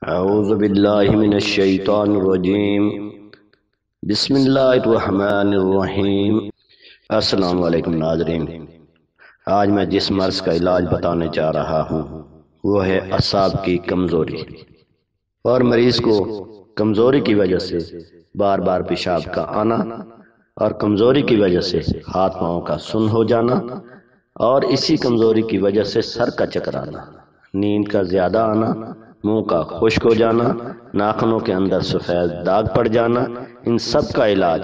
اعوذ باللہ من الشیطان الرجیم بسم اللہ الرحمن الرحیم۔ السلام علیکم ناظرین، آج میں جس مرض کا علاج بتانے جا رہا ہوں وہ ہے اعصاب کی کمزوری، اور مریض کو کمزوری کی وجہ سے بار بار پیشاب کا آنا، اور کمزوری کی وجہ سے ہاتھ پاؤں کا سن ہو جانا، اور اسی کمزوری کی وجہ سے سر کا چکر آنا، نیند کا زیادہ آنا، منہ کا خشک ہو جانا، ناخنوں کے اندر سفید داغ پڑ جانا، ان سب کا علاج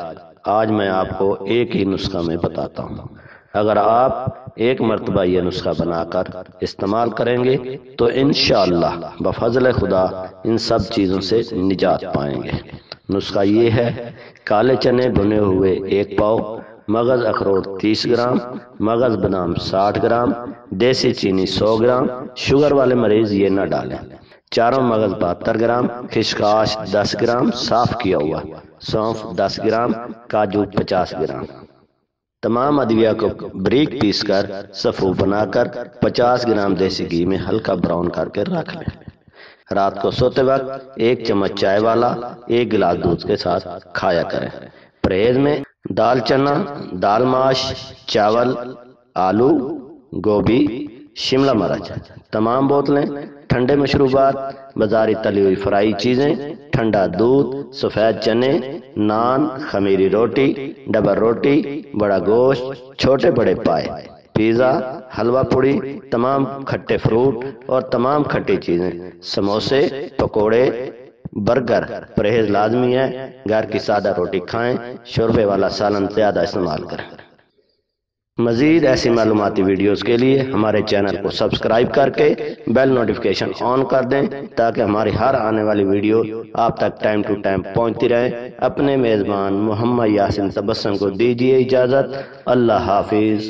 آج میں آپ کو ایک ہی نسخہ میں بتاتا ہوں۔ اگر آپ ایک مرتبہ یہ نسخہ بنا کر استعمال کریں گے تو انشاءاللہ بفضل خدا ان سب چیزوں سے نجات پائیں گے۔ نسخہ یہ ہے: کالے چنے بھنے ہوئے 1 پاؤ، مغز اخروٹ 30 گرام، مغز بادام 60 گرام، دیسی چینی 100 گرام۔ شوگر والے مریض یہ نہ ڈالیں۔ چاروں مغز 72 گرام، خشخاش 10 گرام صاف کیا ہوا، سونف 10 گرام، کاجو 50 گرام۔ تمام ادویہ کو بریک پیس کر صفو بنا کر 50 گرام دیسی گھی میں ہلکا براؤن کر کے رکھ لیں۔ رات کو سوتے وقت 1 چمچ چائے والا 1 گلاس دودھ کے ساتھ کھایا کریں۔ پرہیز میں دال چنا، دال ماش، چاول، آلو، گوبھی، شملہ مرچ۔ تمام بوتلیں ٹھنڈے مشروبات، بازاری تلی ہوئی فرائی چیزیں، ٹھنڈا دودھ، سفید چنے، نان، خمیری روٹی، ڈبل روٹی، بڑا گوشت، چھوٹے بڑے پائے، پیزا، حلوہ پوڑی، تمام کھٹے فروٹ اور تمام کھٹی چیزیں، سموسے، پکوڑے، برگر۔ پرہیز لازمی ہے، گھر کی سادہ روٹی کھائیں، شوربے والا سالن زیادہ استعمال کریں۔ مزید ایسی معلوماتی ویڈیوز کے لیے ہمارے چینل کو سبسکرائب کر کے بیل نوٹیفیکیشن آن کر دیں تاکہ ہماری ہر آنے والی ویڈیو آپ تک ٹائم ٹو ٹائم پہنچتی رہے۔ اپنے میزبان محمد یاسین تبسم کو دیجیے اجازت۔ اللہ حافظ۔